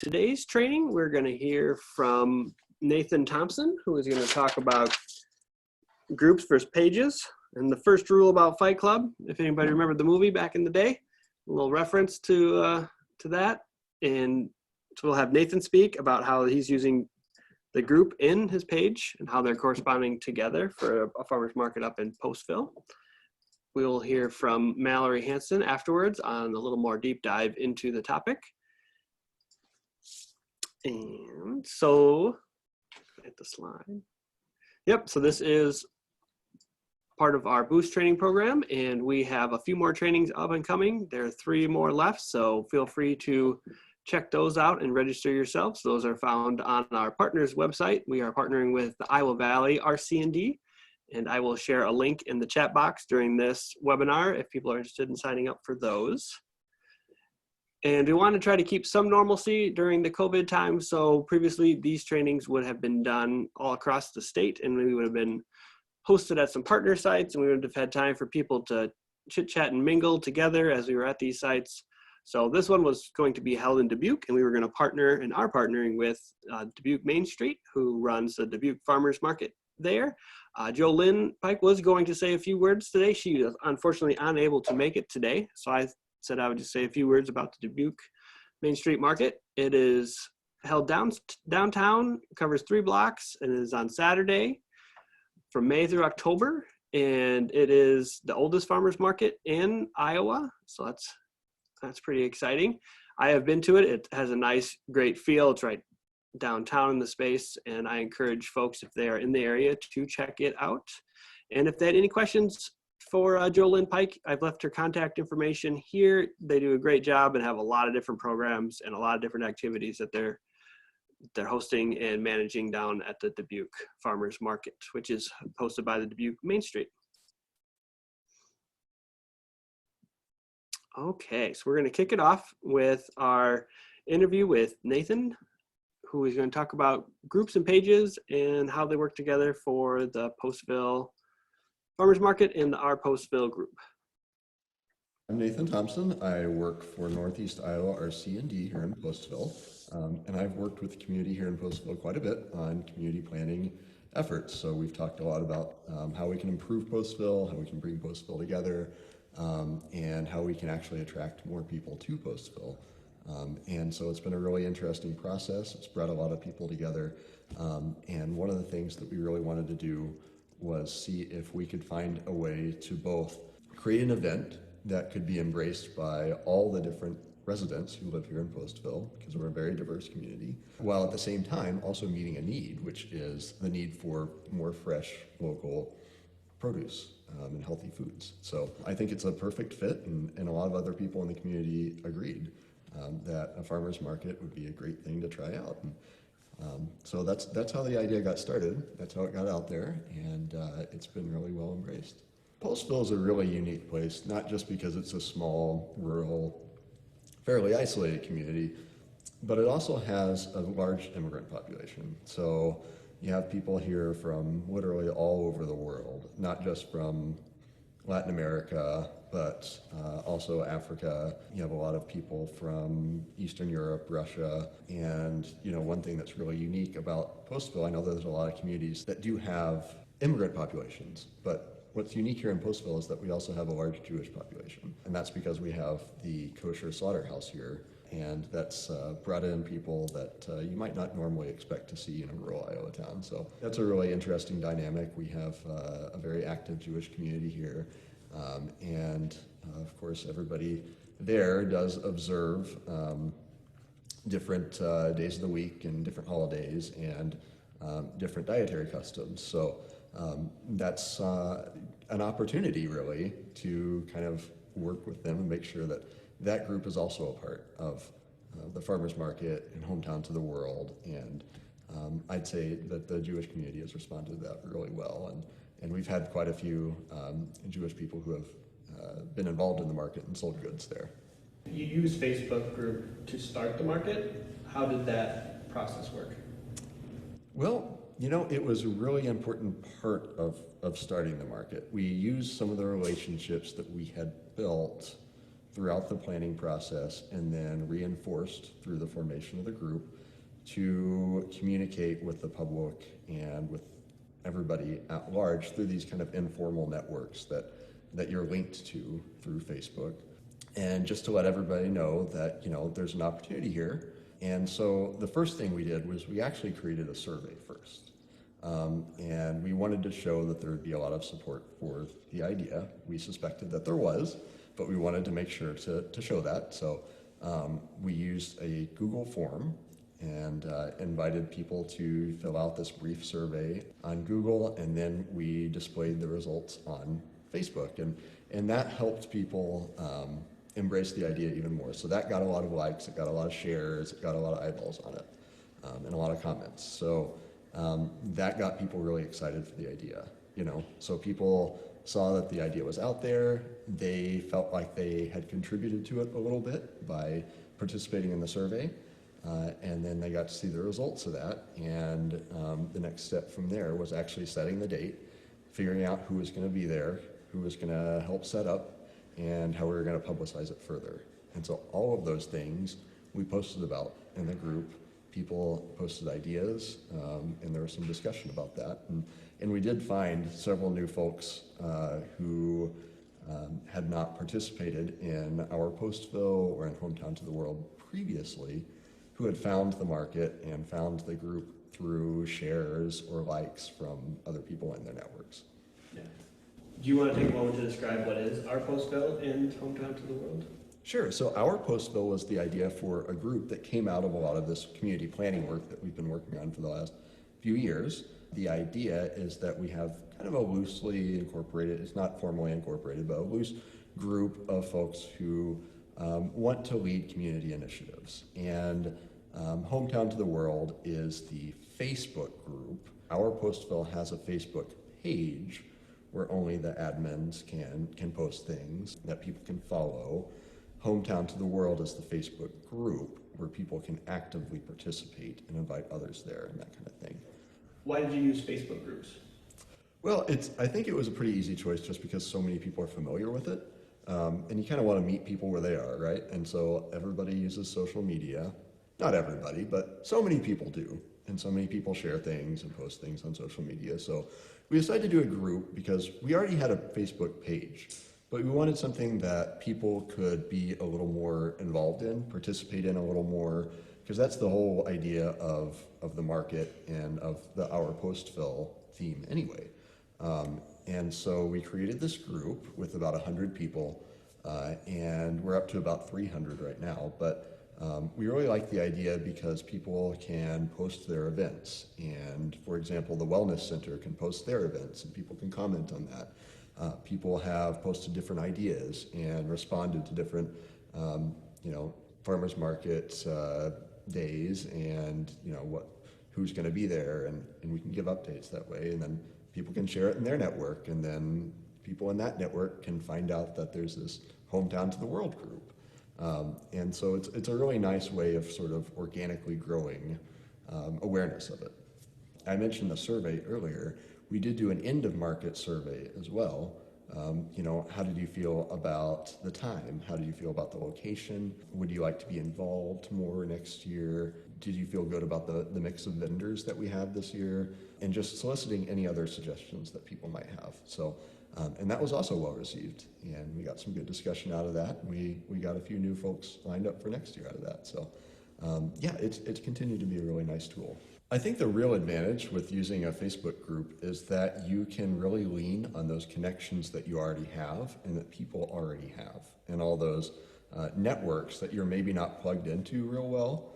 Today's training, we're going to hear from Nathan Thompson, who is going to talk about groups versus pages. And the first rule about Fight Club, if anybody remembered the movie back in the day, a little reference to that. And so we'll have Nathan speak about how he's using the group in his page and how they're corresponding together for a farmer's market up in Postville. We'll hear from Mallory Hanson afterwards on a little more deep dive into the topic. And so, hit the slide. Yep, so this is part of our Boost training program, and we have a few more trainings up and coming. There are 3 more left, so feel free to check those out and register yourselves. Those are found on our partners website. We are partnering with the Iowa Valley RC&D, and I will share a link in the chat box during this webinar if people are interested in signing up for those. And we want to try to keep some normalcy during the COVID time. So previously these trainings would have been done all across the state, and we would have been hosted at some partner sites, and we would have had time for people to chit chat and mingle together as we were at these sites. So this one was going to be held in Dubuque, and we were going to partner and are partnering with Dubuque Main Street, who runs the Dubuque Farmers Market there. Jolynn Pike was going to say a few words today. She is unfortunately unable to make it today. So I said I would just say a few words about the Dubuque Main Street Market. It is held downtown, covers 3 blocks, and is on Saturday from May through October. And it is the oldest farmers market in Iowa. So that's pretty exciting. I have been to it. It has a nice, great feel. It's right downtown in the space, and I encourage folks, if they are in the area, to check it out. And if they had any questions for Jolynn Pike, I've left her contact information here. They do a great job and have a lot of different programs and a lot of different activities that they're hosting and managing down at the Dubuque Farmers Market, which is hosted by the Dubuque Main Street. Okay, so we're going to kick it off with our interview with Nathan, who is going to talk about groups and pages and how they work together for the Postville Farmers Market and our Postville group. I'm Nathan Thompson. I work for Northeast Iowa RC&D here in Postville, and I've worked with the community here in Postville quite a bit on community planning efforts. So we've talked a lot about how we can improve Postville, how we can bring Postville together, and how we can actually attract more people to Postville. And so it's been a really interesting process. It's brought a lot of people together, and one of the things that we really wanted to do was see if we could find a way to both create an event that could be embraced by all the different residents who live here in Postville, because we're a very diverse community, while at the same time also meeting a need, which is the need for more fresh, local produce and healthy foods. So I think it's a perfect fit, and a lot of other people in the community agreed that a farmer's market would be a great thing to try out. So that's how the idea got started. That's how it got out there, and it's been really well embraced. Postville is a really unique place, not just because it's a small, rural, fairly isolated community, but it also has a large immigrant population. So you have people here from literally all over the world, not just from Latin America, but also Africa. You have a lot of people from Eastern Europe, Russia, and one thing that's really unique about Postville, I know there's a lot of communities that do have immigrant populations, but what's unique here in Postville is that we also have a large Jewish population, and that's because we have the kosher slaughterhouse here, and that's brought in people that you might not normally expect to see in a rural Iowa town. So that's a really interesting dynamic. We have a very active Jewish community here. And of course, everybody there does observe different days of the week and different holidays and different dietary customs. So that's an opportunity really to kind of work with them and make sure that that group is also a part of the farmers market and hometowns of the world. And I'd say that the Jewish community has responded to that really well. And we've had quite a few Jewish people who have been involved in the market and sold goods there. You use Facebook group to start the market. How did that process work? Well, it was a really important part of starting the market. We used some of the relationships that we had built throughout the planning process and then reinforced through the formation of the group to communicate with the public and with everybody at large through these kind of informal networks that you're linked to through Facebook. And just to let everybody know that, there's an opportunity here. And so the first thing we did was we actually created a survey first. And we wanted to show that there would be a lot of support for the idea. We suspected that there was, but we wanted to make sure to show that. So we used a Google form and invited people to fill out this brief survey on Google, and then we displayed the results on Facebook. And that helped people embrace the idea even more. So that got a lot of likes, it got a lot of shares, it got a lot of eyeballs on it, and a lot of comments. So that got people really excited for the idea, So people saw that the idea was out there. They felt like they had contributed to it a little bit by participating in the survey. And then they got to see the results of that. And the next step from there was actually setting the date, figuring out who was going to be there, who was going to help set up, and how we were going to publicize it further. And so all of those things we posted about in the group. People posted ideas, and there was some discussion about that. And we did find several new folks who had not participated in our Postville or in Hometown to the World previously, who had found the market and found the group through shares or likes from other people in their networks. Yeah. Do you want to take a moment to describe what is our Postville and Hometown to the World? Sure. So our Postville was the idea for a group that came out of a lot of this community planning work that we've been working on for the last few years. The idea is that we have kind of a loosely incorporated, it's not formally incorporated, but a loose group of folks who want to lead community initiatives. And Hometown to the World is the Facebook group. Our Postville has a Facebook page where only the admins can post things that people can follow. Hometown to the World is the Facebook group where people can actively participate and invite others there and that kind of thing. Why did you use Facebook groups? Well, I think it was a pretty easy choice just because so many people are familiar with it. And you kind of want to meet people where they are, right? And so everybody uses social media. Not everybody, but so many people do. And so many people share things and post things on social media. So we decided to do a group because we already had a Facebook page, but we wanted something that people could be a little more involved in, participate in a little more, because that's the whole idea of the market and of our Postville theme anyway. And so we created this group with about 100 people, and we're up to about 300 right now. But we really like the idea because people can post their events. And for example, the Wellness Center can post their events and people can comment on that. People have posted different ideas and responded to different, farmers markets days and, who's going to be there. And we can give updates that way. And then people can share it in their network. And then people in that network can find out that there's this Hometown to the World group. And so it's a really nice way of sort of organically growing awareness of it. I mentioned the survey earlier. We did do an end of market survey as well. How did you feel about the time? How did you feel about the location? Would you like to be involved more next year? Did you feel good about the mix of vendors that we have this year? And just soliciting any other suggestions that people might have. So. And that was also well received, and we got some good discussion out of that. We got a few new folks lined up for next year out of that. So it's continued to be a really nice tool. I think the real advantage with using a Facebook group is that you can really lean on those connections that you already have and that people already have, and all those networks that you're maybe not plugged into real well,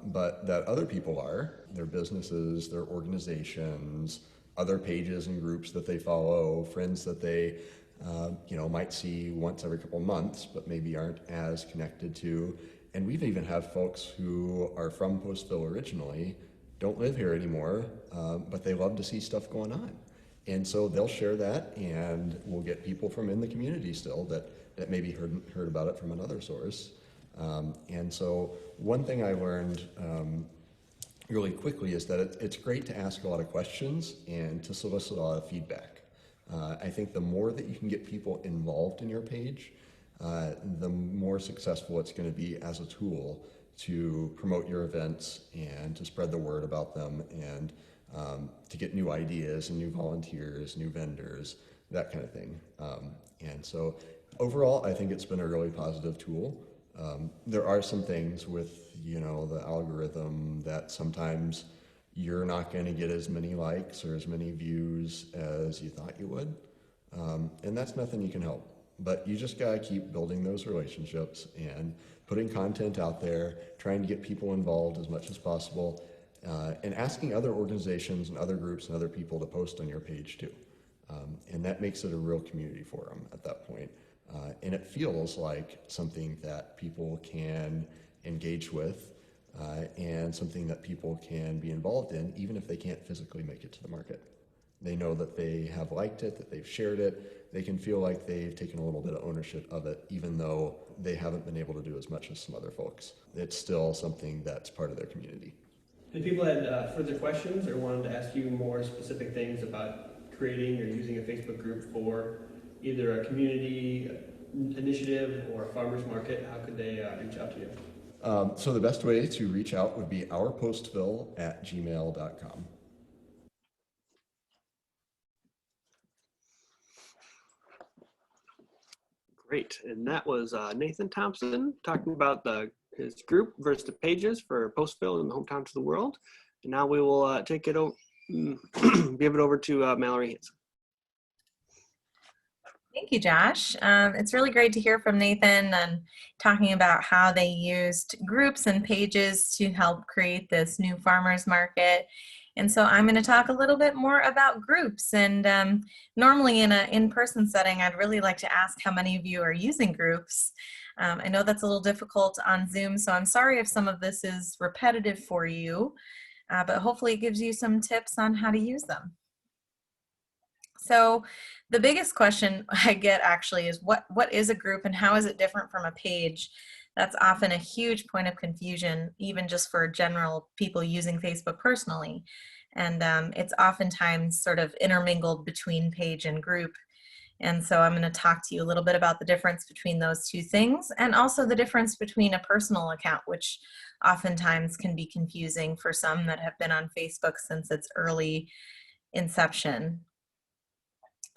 but that other people are, their businesses, their organizations, other pages and groups that they follow, friends that they might see once every couple months, but maybe aren't as connected to. And we've even had folks who are from Postville originally, don't live here anymore, but they love to see stuff going on. And so they'll share that, and we'll get people from in the community still that maybe heard about it from another source. And so one thing I learned really quickly is that it's great to ask a lot of questions and to solicit a lot of feedback. I think the more that you can get people involved in your page, the more successful it's going to be as a tool to promote your events and to spread the word about them and to get new ideas and new volunteers, new vendors, that kind of thing. And so overall, I think it's been a really positive tool. There are some things with, the algorithm that sometimes you're not going to get as many likes or as many views as you thought you would. And that's nothing you can help. But you just got to keep building those relationships and putting content out there, trying to get people involved as much as possible, and asking other organizations and other groups and other people to post on your page too. And that makes it a real community forum at that point. And it feels like something that people can engage with and something that people can be involved in, even if they can't physically make it to the market. They know that they have liked it, that they've shared it. They can feel like they've taken a little bit of ownership of it, even though they haven't been able to do as much as some other folks. It's still something that's part of their community. If people had further questions or wanted to ask you more specific things about creating or using a Facebook group for either a community initiative or a farmer's market, how could they reach out to you? So the best way to reach out would be ourpostville@gmail.com. Great, and that was Nathan Thompson talking about his group versus the pages for Postville and the Hometowns of the World. And now we will take it over, give it over to Mallory Hanson. Thank you, Josh. It's really great to hear from Nathan and talking about how they used groups and pages to help create this new farmers market. And so I'm going to talk a little bit more about groups. And normally in an in-person setting, I'd really like to ask how many of you are using groups. I know that's a little difficult on Zoom, so I'm sorry if some of this is repetitive for you, but hopefully it gives you some tips on how to use them. So the biggest question I get actually is what is a group and how is it different from a page? That's often a huge point of confusion, even just for general people using Facebook personally. And it's oftentimes sort of intermingled between page and group. And so I'm going to talk to you a little bit about the difference between those two things and also the difference between a personal account, which oftentimes can be confusing for some that have been on Facebook since its early inception.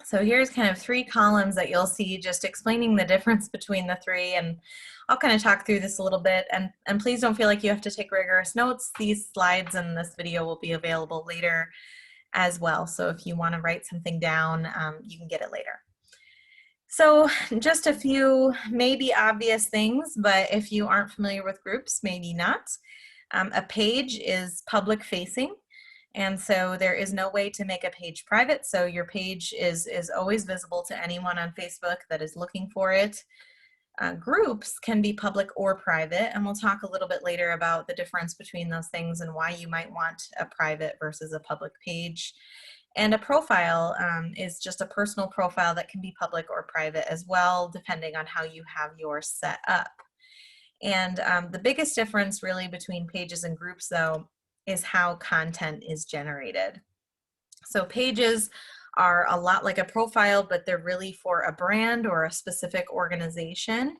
So here's kind of 3 columns that you'll see just explaining the difference between the 3, and I'll kind of talk through this a little bit, and please don't feel like you have to take rigorous notes. These slides and this video will be available later as well, so if you want to write something down, you can get it later. So just a few maybe obvious things, but if you aren't familiar with groups, maybe not. A page is public facing. And so there is no way to make a page private. So your page is always visible to anyone on Facebook that is looking for it. Groups can be public or private. And we'll talk a little bit later about the difference between those things and why you might want a private versus a public page. And a profile is just a personal profile that can be public or private as well, depending on how you have yours set up. And the biggest difference really between pages and groups, though, is how content is generated. So pages are a lot like a profile, but they're really for a brand or a specific organization.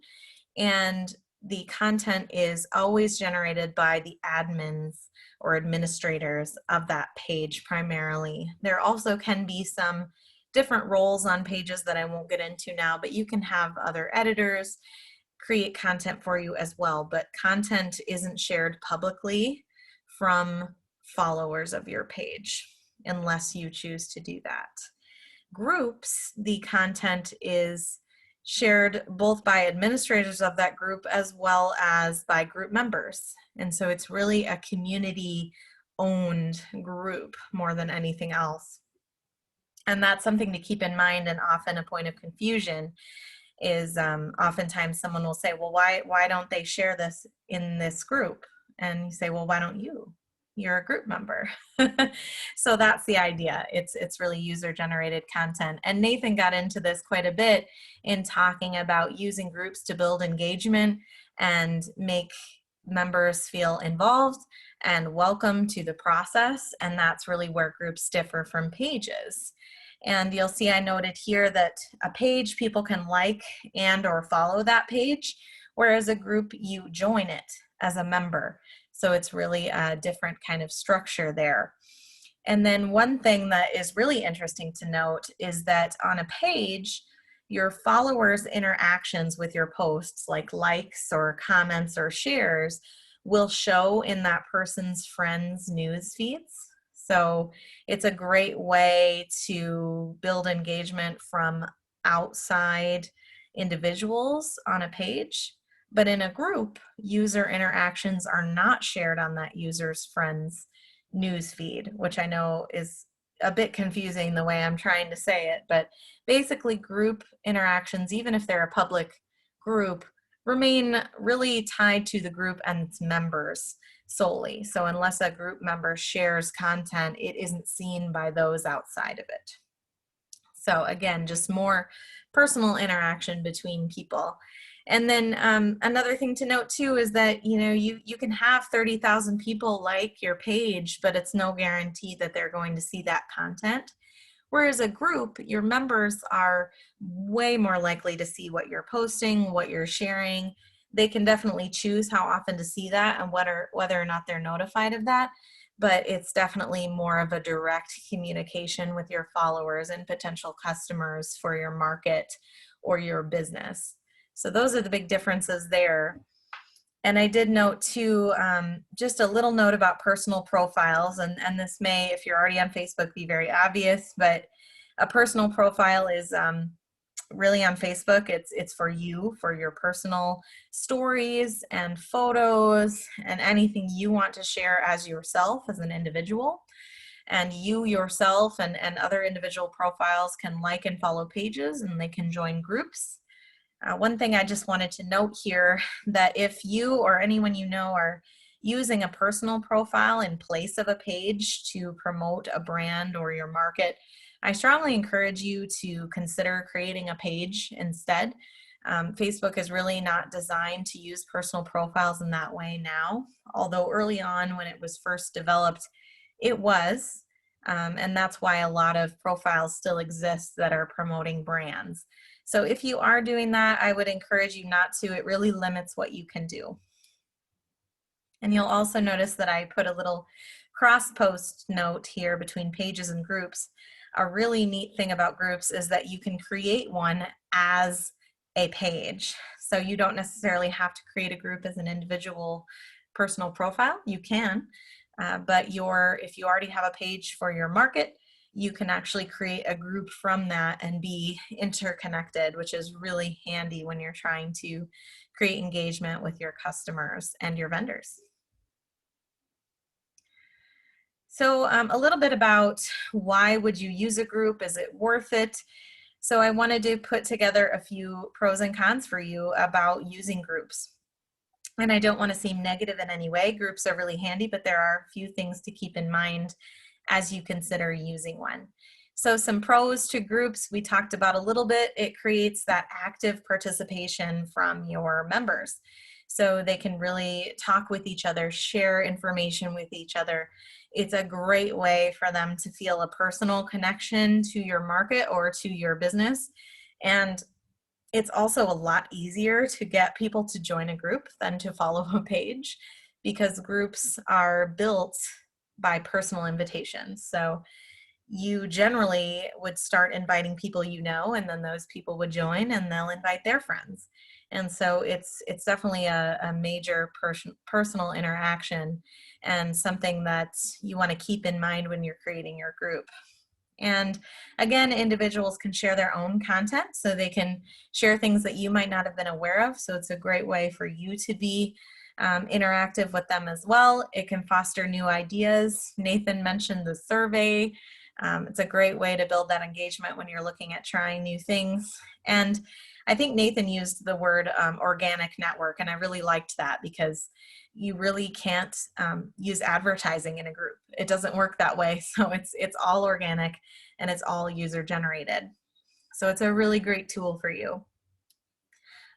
And the content is always generated by the admins or administrators of that page primarily. There also can be some different roles on pages that I won't get into now, but you can have other editors create content for you as well. But content isn't shared publicly from followers of your page unless you choose to do that. Groups, the content is shared both by administrators of that group as well as by group members. And so it's really a community-owned group more than anything else. And that's something to keep in mind, and often a point of confusion is oftentimes someone will say, well, why don't they share this in this group? And you say, well, why don't you? You're a group member. So that's the idea. It's really user-generated content. And Nathan got into this quite a bit in talking about using groups to build engagement and make members feel involved and welcome to the process. And that's really where groups differ from pages. And you'll see I noted here that a page, people can like and or follow that page, whereas a group, you join it as a member. So it's really a different kind of structure there. And then one thing that is really interesting to note is that on a page, your followers' interactions with your posts, like likes or comments or shares, will show in that person's friends' news feeds. So it's a great way to build engagement from outside individuals on a page. But in a group, user interactions are not shared on that user's friends' news feed, which I know is a bit confusing the way I'm trying to say it. But basically, group interactions, even if they're a public group, remain really tied to the group and its members solely. So unless a group member shares content, it isn't seen by those outside of it. So again, just more personal interaction between people. And then another thing to note too is that, you know, you can have 30,000 people like your page, but it's no guarantee that they're going to see that content. Whereas a group, your members are way more likely to see what you're posting, what you're sharing. They can definitely choose how often to see that and whether or not they're notified of that. But it's definitely more of a direct communication with your followers and potential customers for your market or your business. So those are the big differences there. And I did note too, just a little note about personal profiles, and this may, if you're already on Facebook, be very obvious, but a personal profile is really on Facebook. It's for you, for your personal stories and photos and anything you want to share as yourself, as an individual. And you yourself and other individual profiles can like and follow pages, and they can join groups. One thing I just wanted to note here, that if you or anyone you know are using a personal profile in place of a page to promote a brand or your market, I strongly encourage you to consider creating a page instead. Facebook is really not designed to use personal profiles in that way now, although early on when it was first developed, it was. And that's why a lot of profiles still exist that are promoting brands. So if you are doing that, I would encourage you not to. It really limits what you can do. And you'll also notice that I put a little cross-post note here between pages and groups. A really neat thing about groups is that you can create one as a page. So you don't necessarily have to create a group as an individual personal profile. You can, but if you already have a page for your market, you can actually create a group from that and be interconnected, which is really handy when you're trying to create engagement with your customers and your vendors. So a little bit about why would you use a group? Is it worth it? So I wanted to put together a few pros and cons for you about using groups. And I don't want to seem negative in any way. Groups are really handy, but there are a few things to keep in mind as you consider using one. So some pros to groups we talked about a little bit. It creates that active participation from your members. So they can really talk with each other, share information with each other. It's a great way for them to feel a personal connection to your market or to your business. And it's also a lot easier to get people to join a group than to follow a page, because groups are built by personal invitations. So you generally would start inviting people you know, and then those people would join and they'll invite their friends. And so it's definitely a major personal interaction, and something that you want to keep in mind when you're creating your group. And again, individuals can share their own content, so they can share things that you might not have been aware of. So it's a great way for you to be interactive with them as well. It can foster new ideas. Nathan mentioned the survey. It's a great way to build that engagement when you're looking at trying new things. And I think Nathan used the word organic network, and I really liked that, because you really can't use advertising in a group. It doesn't work that way. So it's all organic and it's all user generated. So it's a really great tool for you.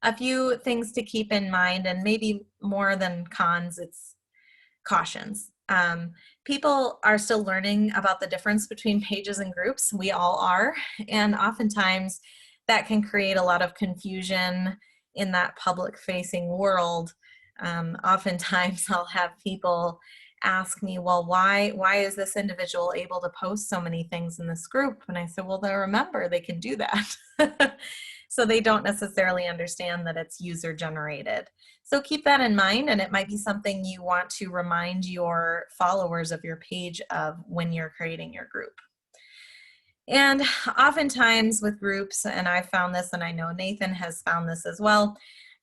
A few things to keep in mind, and maybe more than cons, it's cautions. People are still learning about the difference between pages and groups. We all are. And oftentimes that can create a lot of confusion in that public facing world. Oftentimes I'll have people ask me, well, why is this individual able to post so many things in this group? And I said, well, they remember they can do that. So they don't necessarily understand that it's user generated. So keep that in mind, and it might be something you want to remind your followers of your page of when you're creating your group. And oftentimes with groups, and I've found this, and I know Nathan has found this as well,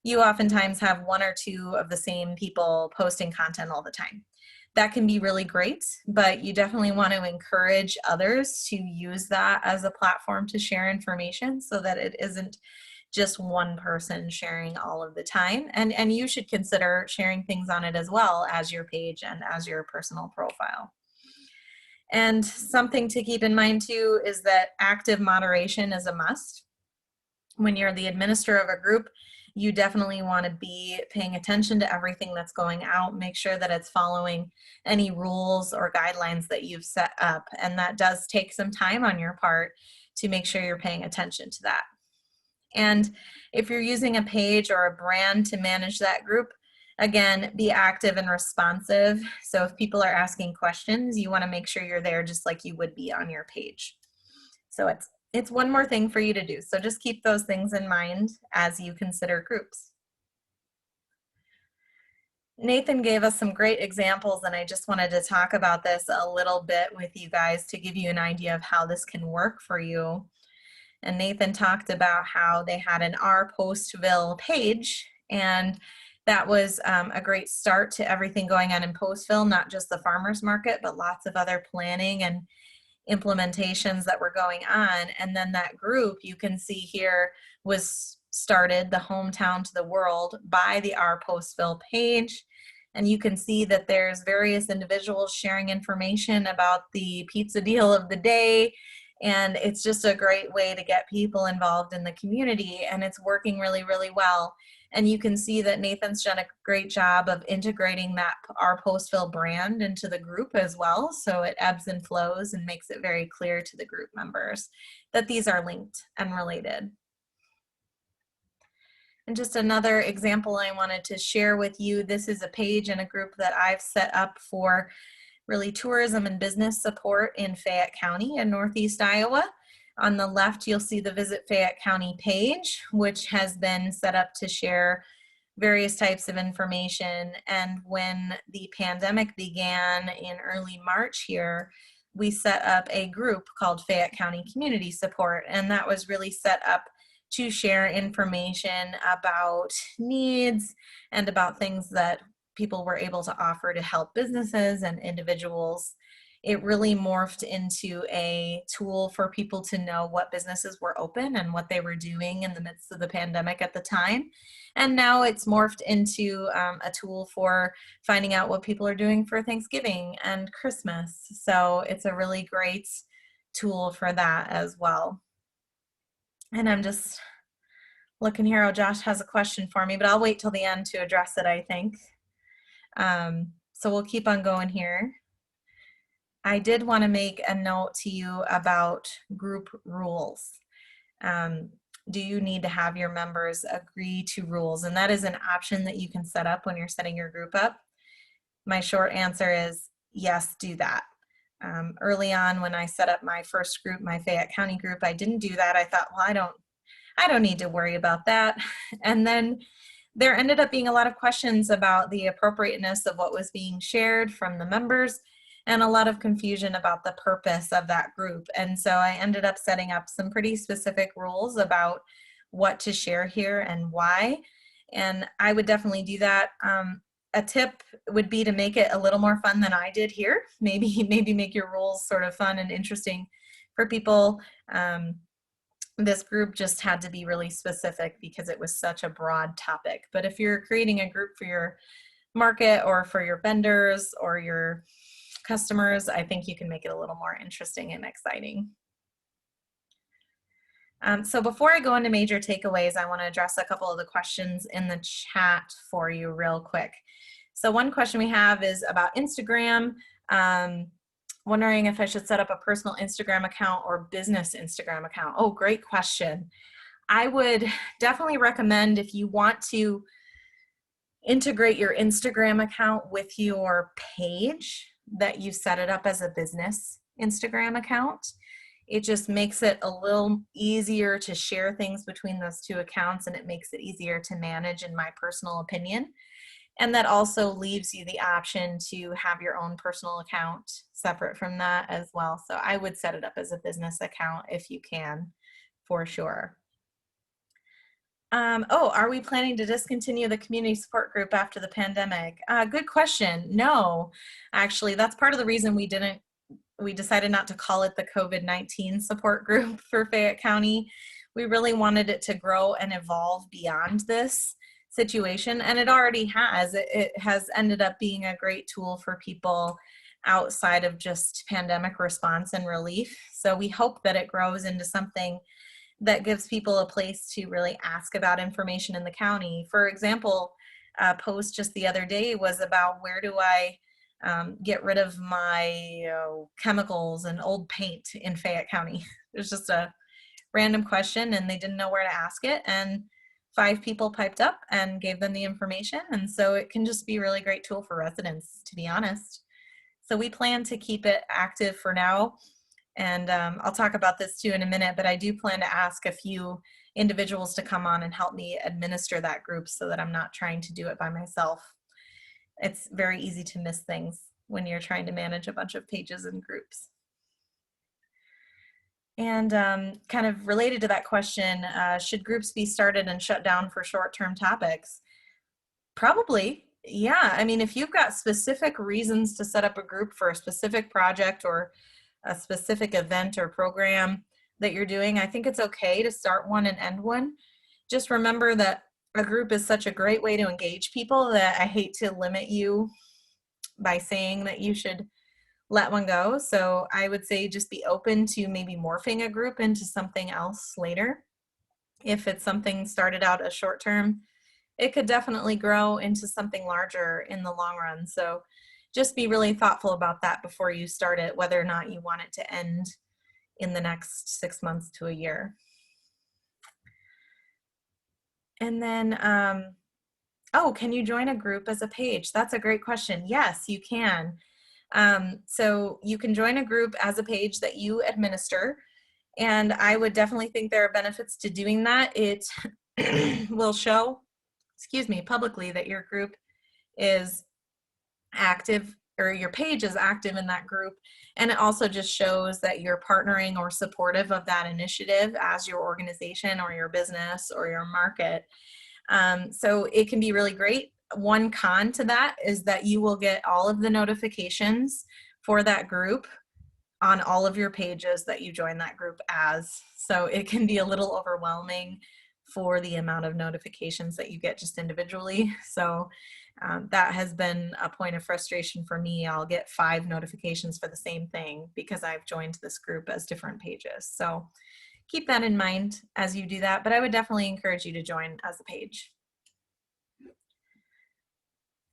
you oftentimes have one or two of the same people posting content all the time. That can be really great, but you definitely want to encourage others to use that as a platform to share information so that it isn't just one person sharing all of the time. And you should consider sharing things on it as well as your page and as your personal profile. And something to keep in mind too is that active moderation is a must. When you're the administrator of a group, you definitely want to be paying attention to everything that's going out. Make sure that it's following any rules or guidelines that you've set up. And that does take some time on your part to make sure you're paying attention to that. And if you're using a page or a brand to manage that group, again, be active and responsive. So if people are asking questions, you want to make sure you're there just like you would be on your page. So it's one more thing for you to do. So just keep those things in mind as you consider groups. Nathan gave us some great examples, and I just wanted to talk about this a little bit with you guys to give you an idea of how this can work for you. And Nathan talked about how they had an R Postville page, and that was a great start to everything going on in Postville, not just the farmers market, but lots of other planning and implementations that were going on. And then that group you can see here was started, the Hometown to the World, by the Our Postville page. And you can see that there's various individuals sharing information about the pizza deal of the day. And it's just a great way to get people involved in the community, and it's working really, really well. And you can see that Nathan's done a great job of integrating that Our Postville brand into the group as well. So it ebbs and flows and makes it very clear to the group members that these are linked and related. And just another example I wanted to share with you, this is a page and a group that I've set up for really tourism and business support in Fayette County in Northeast Iowa. On the left, you'll see the Visit Fayette County page, which has been set up to share various types of information. And when the pandemic began in early March here, we set up a group called Fayette County Community Support, and that was really set up to share information about needs and about things that people were able to offer to help businesses and individuals. It really morphed into a tool for people to know what businesses were open and what they were doing in the midst of the pandemic at the time. And now it's morphed into a tool for finding out what people are doing for Thanksgiving and Christmas. So it's a really great tool for that as well. And I'm just looking here. Oh, Josh has a question for me, but I'll wait till the end to address it, I think. So we'll keep on going here. I did want to make a note to you about group rules. Do you need to have your members agree to rules? And that is an option that you can set up when you're setting your group up. My short answer is yes, do that. Early on when I set up my first group, my Fayette County group, I didn't do that. I thought, well, I don't need to worry about that. And then there ended up being a lot of questions about the appropriateness of what was being shared from the members, and a lot of confusion about the purpose of that group. And so I ended up setting up some pretty specific rules about what to share here and why. And I would definitely do that. A tip would be to make it a little more fun than I did here. Maybe make your rules sort of fun and interesting for people. This group just had to be really specific because it was such a broad topic. But if you're creating a group for your market or for your vendors or your customers, I think you can make it a little more interesting and exciting. So before I go into major takeaways, I want to address a couple of the questions in the chat for you real quick. So one question we have is about Instagram. Wondering if I should set up a personal Instagram account or business Instagram account. Oh, great question. I would definitely recommend, if you want to integrate your Instagram account with your page, that you set it up as a business Instagram account. It just makes it a little easier to share things between those two accounts, and it makes it easier to manage, in my personal opinion. And that also leaves you the option to have your own personal account separate from that as well. So I would set it up as a business account if you can, for sure. Oh, are we planning to discontinue the community support group after the pandemic? Good question. No, actually, that's part of the reason we decided not to call it the COVID-19 support group for Fayette County. We really wanted it to grow and evolve beyond this situation, and it already has. It has ended up being a great tool for people outside of just pandemic response and relief. So we hope that it grows into something that gives people a place to really ask about information in the county. For example, a post just the other day was about, where do I get rid of my chemicals and old paint in Fayette County? It was just a random question, and they didn't know where to ask it. And 5 people piped up and gave them the information. And so it can just be a really great tool for residents, to be honest. So we plan to keep it active for now. And I'll talk about this too in a minute, but I do plan to ask a few individuals to come on and help me administer that group, so that I'm not trying to do it by myself. It's very easy to miss things when you're trying to manage a bunch of pages and groups. And kind of related to that question, should groups be started and shut down for short-term topics? Probably, yeah. I mean, if you've got specific reasons to set up a group for a specific project or a specific event or program that you're doing, I think it's okay to start one and end one. Just remember that a group is such a great way to engage people that I hate to limit you by saying that you should let one go. So I would say just be open to maybe morphing a group into something else later. If it's something started out as short term, it could definitely grow into something larger in the long run. So just be really thoughtful about that before you start it, whether or not you want it to end in the next 6 months to a year. And then, oh, can you join a group as a page? That's a great question. Yes, you can. So you can join a group as a page that you administer. And I would definitely think there are benefits to doing that. It will show, publicly that your group is active, or your page is active in that group. And it also just shows that you're partnering or supportive of that initiative as your organization or your business or your market. So it can be really great. One con to that is that you will get all of the notifications for that group on all of your pages that you join that group as. So it can be a little overwhelming for the amount of notifications that you get just individually. So that has been a point of frustration for me. I'll get 5 notifications for the same thing because I've joined this group as different pages. So keep that in mind as you do that, but I would definitely encourage you to join as a page.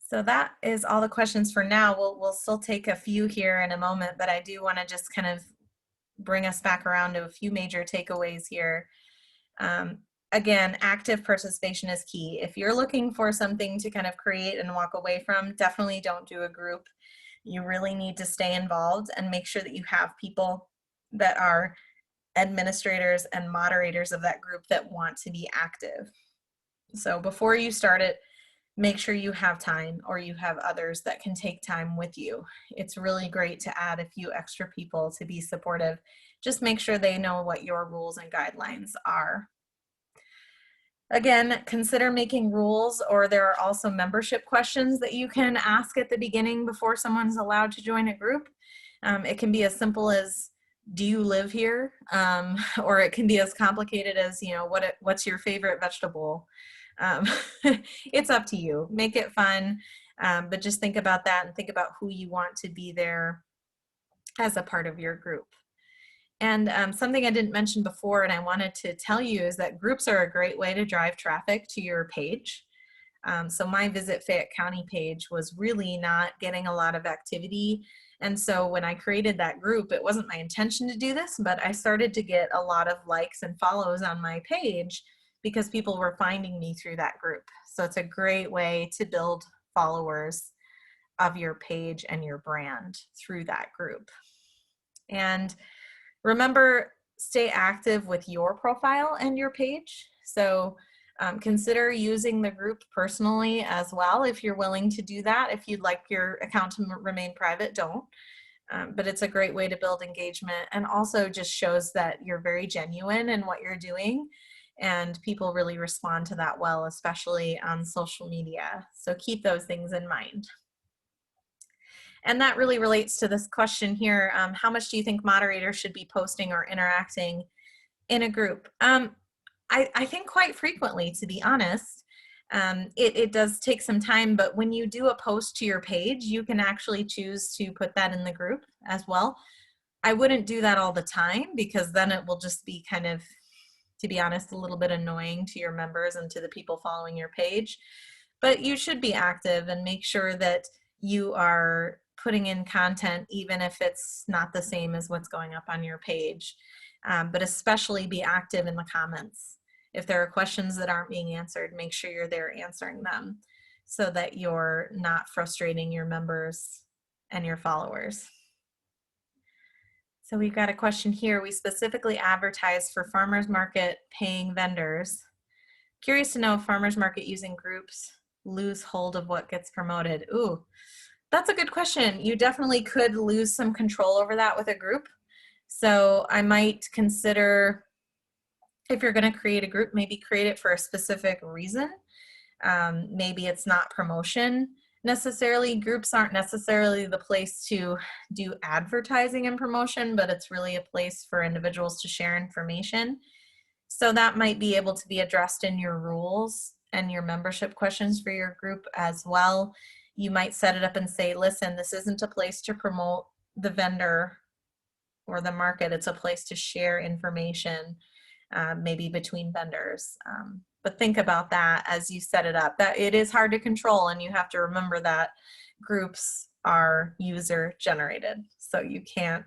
So that is all the questions for now. We'll still take a few here in a moment, but I do want to just kind of bring us back around to a few major takeaways here. Again, active participation is key. If you're looking for something to kind of create and walk away from, definitely don't do a group. You really need to stay involved and make sure that you have people that are administrators and moderators of that group that want to be active. So before you start it, make sure you have time, or you have others that can take time with you. It's really great to add a few extra people to be supportive. Just make sure they know what your rules and guidelines are. Again, consider making rules, or there are also membership questions that you can ask at the beginning before someone's allowed to join a group. It can be as simple as, do you live here? Or it can be as complicated as, you know, what's your favorite vegetable? It's up to you. Make it fun, but just think about that and think about who you want to be there as a part of your group. And something I didn't mention before and I wanted to tell you is that groups are a great way to drive traffic to your page. So my Visit Fayette County page was really not getting a lot of activity. And so when I created that group, it wasn't my intention to do this, but I started to get a lot of likes and follows on my page because people were finding me through that group. So it's a great way to build followers of your page and your brand through that group. And remember, stay active with your profile and your page. So consider using the group personally as well if you're willing to do that. If you'd like your account to remain private, don't. But it's a great way to build engagement, and also just shows that you're very genuine in what you're doing, and people really respond to that well, especially on social media. So keep those things in mind. And that really relates to this question here. How much do you think moderators should be posting or interacting in a group? I think quite frequently, to be honest. It does take some time, but when you do a post to your page, you can actually choose to put that in the group as well. I wouldn't do that all the time, because then it will just be kind of, to be honest, a little bit annoying to your members and to the people following your page. But you should be active and make sure that you are putting in content, even if it's not the same as what's going up on your page. But especially be active in the comments. If there are questions that aren't being answered, make sure you're there answering them so that you're not frustrating your members and your followers. So we've got a question here. We specifically advertise for farmers market paying vendors. Curious to know if farmers market using groups lose hold of what gets promoted. Ooh, that's a good question. You definitely could lose some control over that with a group. So I might consider, if you're going to create a group, maybe create it for a specific reason. Maybe it's not promotion necessarily. Groups aren't necessarily the place to do advertising and promotion, but it's really a place for individuals to share information. So that might be able to be addressed in your rules and your membership questions for your group as well. You might set it up and say, listen, this isn't a place to promote the vendor or the market. It's a place to share information, maybe between vendors. But think about that as you set it up. That it is hard to control, and you have to remember that groups are user generated. So you can't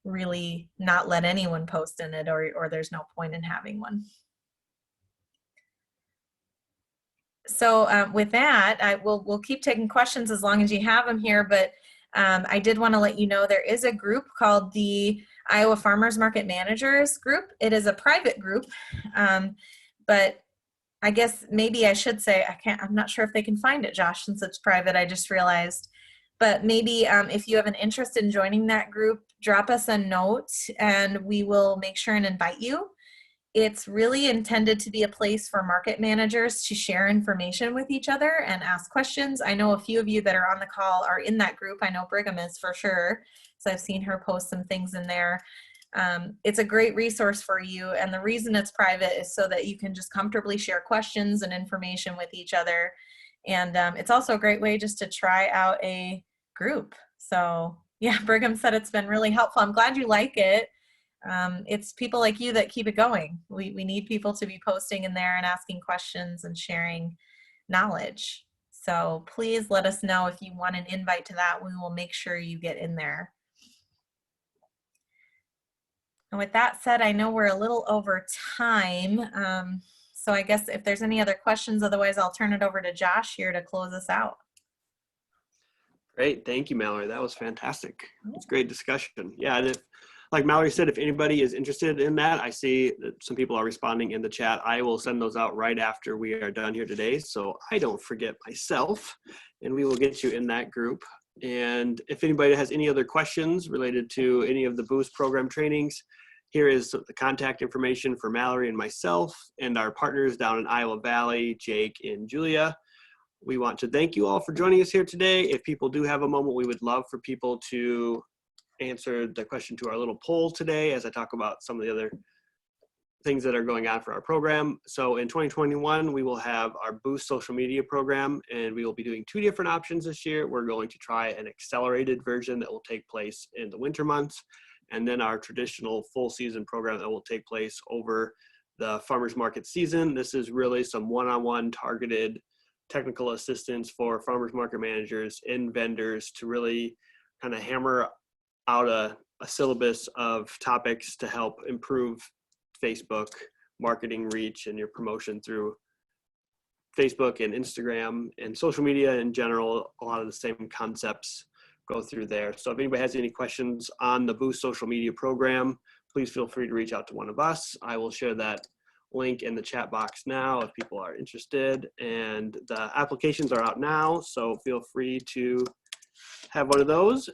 really not let anyone post in it, or there's no point in having one. So with that, we'll keep taking questions as long as you have them here, but I did want to let you know there is a group called the Iowa Farmers Market Managers Group. It is a private group, but I guess maybe I should say, I'm not sure if they can find it, Josh, since it's private, I just realized. But maybe if you have an interest in joining that group, drop us a note and we will make sure and invite you. It's really intended to be a place for market managers to share information with each other and ask questions. I know a few of you that are on the call are in that group. I know Brigham is for sure, so I've seen her post some things in there. It's a great resource for you, and the reason it's private is so that you can just comfortably share questions and information with each other. And it's also a great way just to try out a group. So yeah, Brigham said it's been really helpful. I'm glad you like it. It's people like you that keep it going. We need people to be posting in there and asking questions and sharing knowledge. So please let us know if you want an invite to that. We will make sure you get in there. And with that said, I know we're a little over time. So I guess if there's any other questions, otherwise I'll turn it over to Josh here to close us out. Great. Thank you, Mallory. That was fantastic. It's great discussion. Yeah. And if, like Mallory said, if anybody is interested in that, I see that some people are responding in the chat. I will send those out right after we are done here today, so I don't forget myself, and we will get you in that group. And if anybody has any other questions related to any of the Boost program trainings, here is the contact information for Mallory and myself and our partners down in Iowa Valley, Jake and Julia. We want to thank you all for joining us here today. If people do have a moment, we would love for people to answer the question to our little poll today as I talk about some of the other things that are going on for our program. So in 2021, we will have our Boost social media program, and we will be doing 2 different options this year. We're going to try an accelerated version that will take place in the winter months, and then our traditional full season program that will take place over the farmers market season. This is really some one-on-one targeted technical assistance for farmers market managers and vendors to really kind of hammer out a syllabus of topics to help improve Facebook marketing reach and your promotion through Facebook and Instagram and social media in general. A lot of the same concepts go through there. So if anybody has any questions on the Boost social media program, please feel free to reach out to one of us. I will share that link in the chat box now if people are interested, and the applications are out now, so feel free to have one of those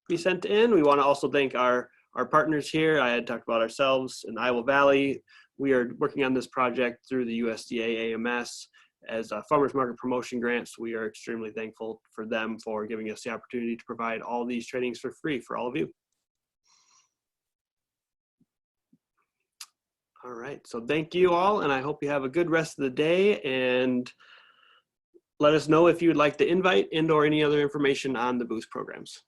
be sent in. We want to also thank our partners here. I had talked about ourselves in Iowa Valley. We are working on this project through the USDA AMS as a farmers market promotion grants. We are extremely thankful for them for giving us the opportunity to provide all these trainings for free for all of you. All right, so thank you all, and I hope you have a good rest of the day, and let us know if you would like the invite and or any other information on the Boost programs.